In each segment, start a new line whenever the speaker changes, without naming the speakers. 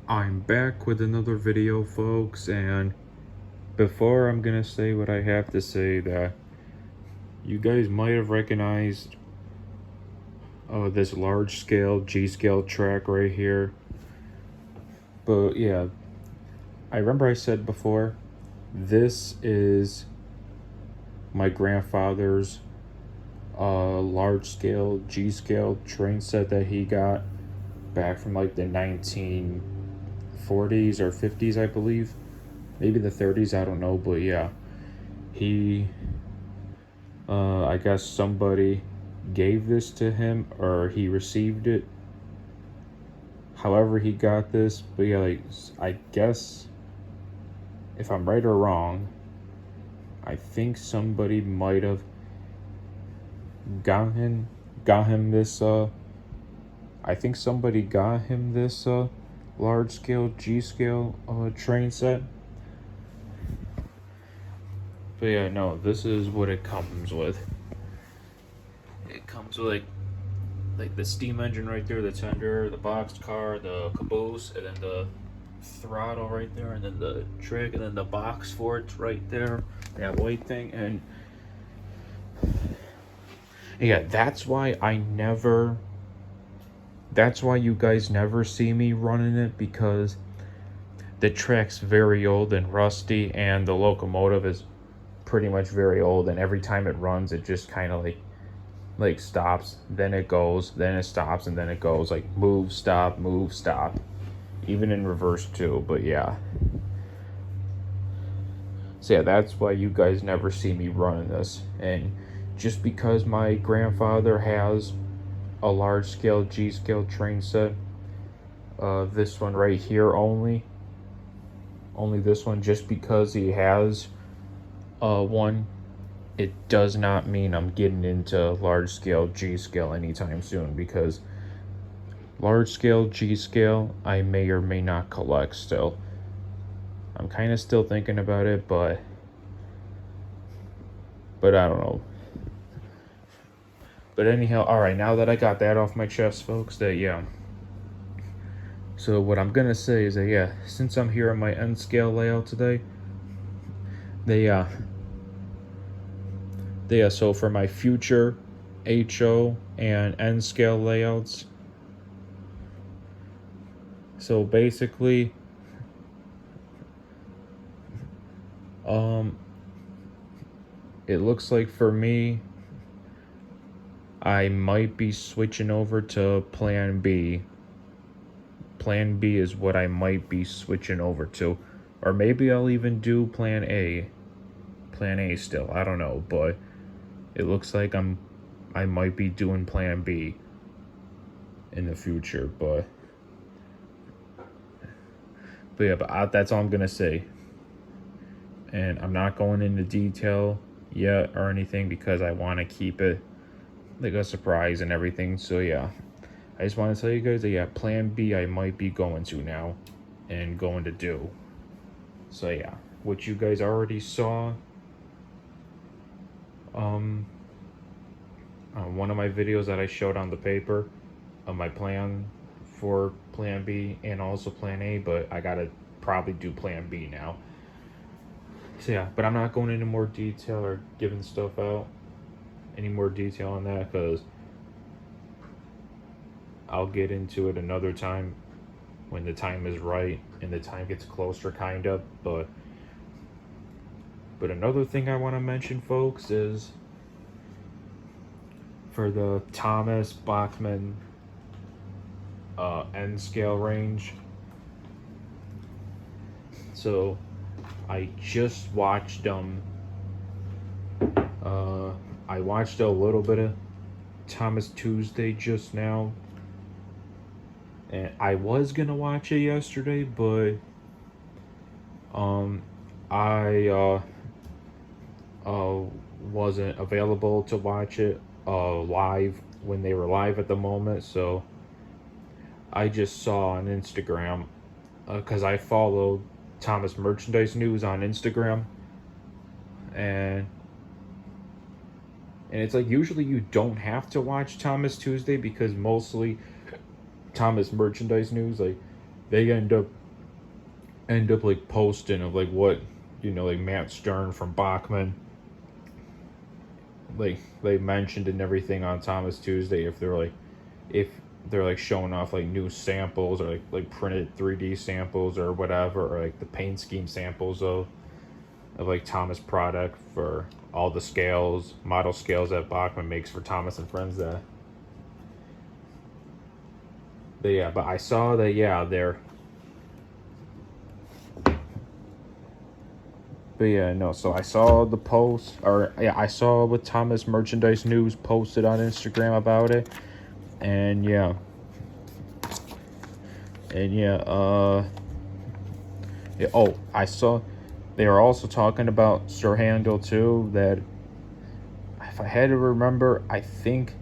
I'm back with another video, folks, and before I'm gonna say what I have to say, that you guys might have recognized this large scale G scale track right here. But yeah, I remember I said before, this is my grandfather's large scale G scale train set that he got back from like the 1940s or 50s, I believe. Maybe the 30s, I don't know, but yeah. He I guess somebody gave this to him or he received it. However he got this, but yeah, like, I guess if I'm right or wrong, I think somebody might have got him this I think somebody got him this large scale G scale train set. But yeah, no, this is what it comes with. It comes with like the steam engine right there, the tender, the boxed car, the caboose, and then the throttle right there, and then the trick, and then the box for it right there, that white thing. And yeah, that's why you guys never see me running it, because the track's very old and rusty, and the locomotive is pretty much very old, and every time it runs it just kind of like stops, then it goes, then it stops, and then it goes, like move, stop, move, stop, even in reverse too. But yeah, so yeah, that's why you guys never see me running this. And just because my grandfather has a large scale G scale train set, this one right here, only this one, just because he has one, it does not mean I'm getting into large scale G scale anytime soon, because large scale G scale I may or may not collect still. I'm kind of still thinking about it, but I don't know. But anyhow, all right, now that I got that off my chest, folks, that yeah. So what I'm gonna say is that yeah, since I'm here on my N scale layout today, so for my future HO and N scale layouts, so basically, it looks like for me, I might be switching over to Plan B. Plan B is what I might be switching over to, or maybe I'll even do Plan A. Plan A still, I don't know, but it looks like I might be doing Plan B in the future, but yeah, that's all I'm gonna say. And I'm not going into detail yet or anything, because I want to keep it like a surprise and everything. So yeah, I just want to tell you guys that yeah, Plan B I might be going to now and going to do. So yeah, what you guys already saw on one of my videos that I showed on the paper of my plan for Plan B and also Plan A, but I gotta probably do Plan B now. So yeah, but I'm not going into more detail or giving stuff out any more detail on that, because I'll get into it another time when the time is right and the time gets closer, kind of. But another thing I want to mention, folks, is for the Thomas Bachmann N scale range. So I just watched I watched a little bit of Thomas Tuesday just now, and I was gonna watch it yesterday, but I wasn't available to watch it live when they were live at the moment, so I just saw on Instagram, because I follow Thomas Merchandise News on Instagram, and it's like usually you don't have to watch Thomas Tuesday, because mostly Thomas Merchandise News, like, they end up like posting of like what, you know, like Matt Stern from Bachmann, like they mentioned and everything on Thomas Tuesday, if they're like showing off like new samples or like printed 3D samples or whatever, or like the paint scheme samples of like Thomas product for all the scales, model scales that Bachmann makes for Thomas and Friends. That, but yeah, but I saw that, yeah, they're, but yeah, no, so I saw the post, or yeah, I saw what Thomas Merchandise News posted on Instagram about it, and yeah, and yeah, yeah, oh, I saw they were also talking about Sir Handel too. That if I had to remember, I think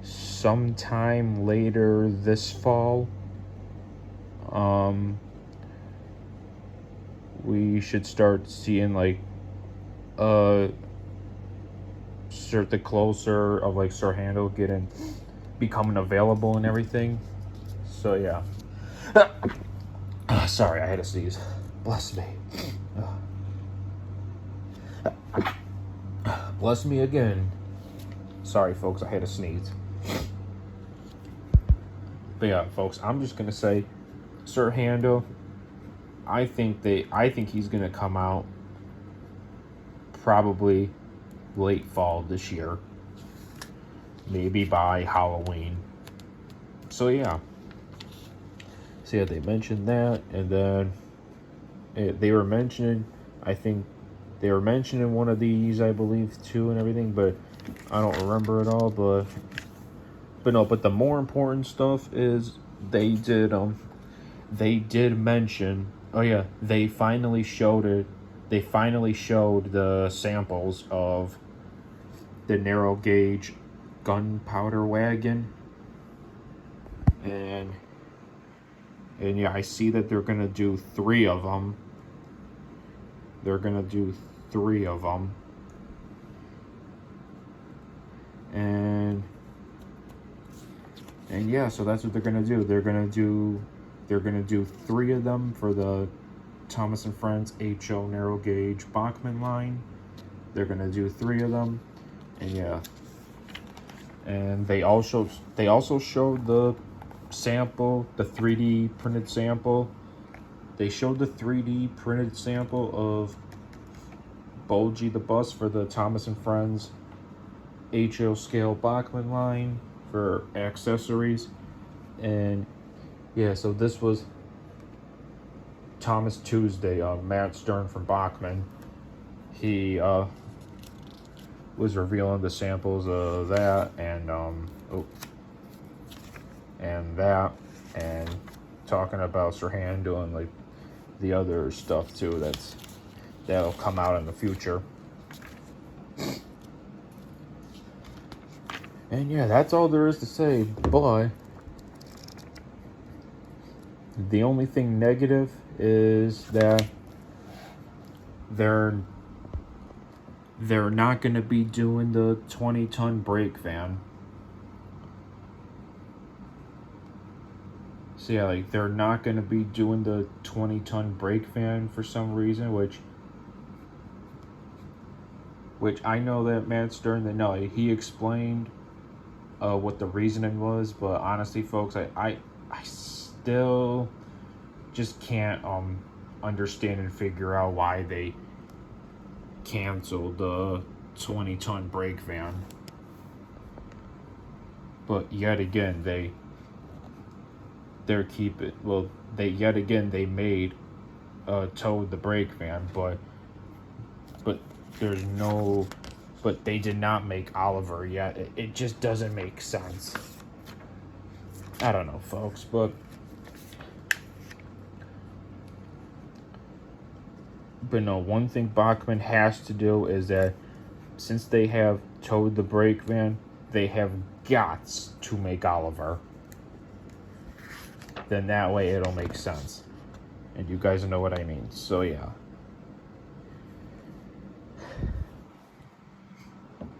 sometime later this fall, we should start seeing like the closer of like Sir Handel becoming available and everything. So yeah. Sorry, I had to sneeze. Bless me. Bless me again. Sorry, folks, I had to sneeze. But yeah, folks, I'm just gonna say, Sir Handel, I think he's gonna come out probably late fall this year, maybe by Halloween. So yeah. So yeah, they mentioned that, and then they were mentioning, I think they were mentioning one of these, I believe, too, and everything, but I don't remember it all. But no, but the more important stuff is they did mention, oh yeah, they finally showed it. They finally showed the samples of the narrow gauge gunpowder wagon, and yeah, I see that they're gonna do 3 of them. They're gonna do 3 of them, and yeah, so that's what they're gonna do. They're gonna do 3 of them for the Thomas and Friends HO narrow gauge Bachmann line. They're gonna do 3 of them, and yeah, and they also showed the sample, the 3D printed sample. They showed the 3D printed sample of Bulgy the bus for the Thomas and Friends HO scale Bachmann line for accessories. And yeah, so this was Thomas Tuesday, Matt Stern from Bachmann. He was revealing the samples of that and and talking about Sir Handel and like the other stuff too that'll come out in the future. And yeah, that's all there is to say. But the only thing negative is that they're not going to be doing the 20-ton brake van. So yeah, like they're not going to be doing the 20-ton brake van for some reason, which I know that Matt Stern, that no, he explained what the reasoning was, but honestly, folks, I still just can't understand and figure out why they canceled the 20-ton brake van. But yet again, they made towed the brake van, but they did not make Oliver yet. It just doesn't make sense. I don't know, folks, but no, one thing Bachmann has to do is that since they have towed the brake van, they have got to make Oliver. Then that way it'll make sense. And you guys know what I mean. So yeah.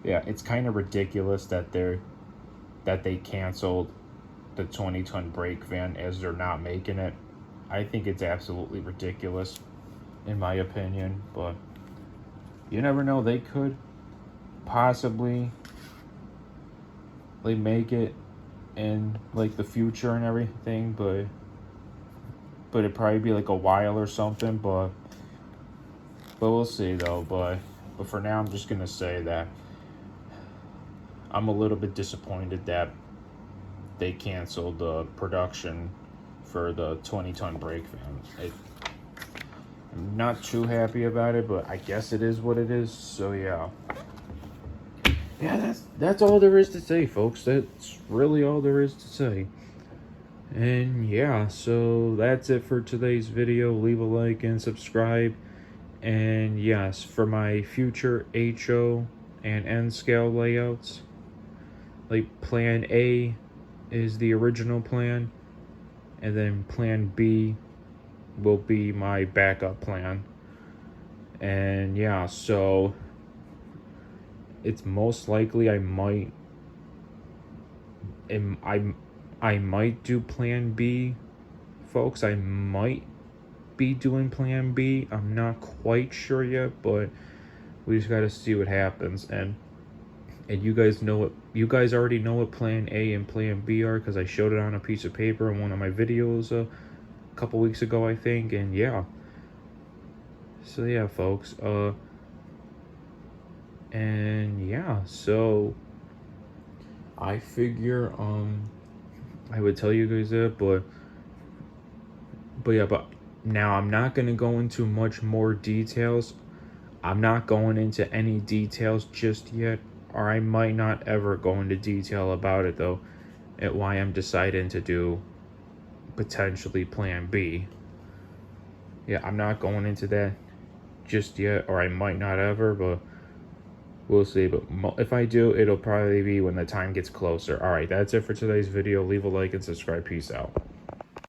Yeah, it's kind of ridiculous that they canceled the 20-ton brake van as they're not making it. I think it's absolutely ridiculous, in my opinion. But you never know, they could possibly like make it in like the future and everything, but it'd probably be like a while or something. But we'll see though. But for now, I'm just gonna say that I'm a little bit disappointed that they canceled the production for the 20-ton brake van. I'm not too happy about it, but I guess it is what it is. So yeah, that's all there is to say, folks. That's really all there is to say. And yeah, so that's it for today's video. Leave a like and subscribe. And yes, for my future HO and N scale layouts, like plan A is the original plan, and then plan B will be my backup plan. And yeah, so it's most likely I might do plan B, folks. I might be doing plan B. I'm not quite sure yet, but we just gotta see what happens. And you guys know what, you guys already know what plan A and plan B are, because I showed it on a piece of paper in one of my videos a couple weeks ago, I think. And yeah, so yeah, folks, and yeah, so I figure I would tell you guys that, but yeah, but now I'm not gonna go into much more details. I'm not going into any details just yet, or I might not ever go into detail about it though, at why I'm deciding to do potentially plan B. Yeah, I'm not going into that just yet, or I might not ever, but we'll see. But if I do, it'll probably be when the time gets closer. Alright, that's it for today's video. Leave a like and subscribe. Peace out.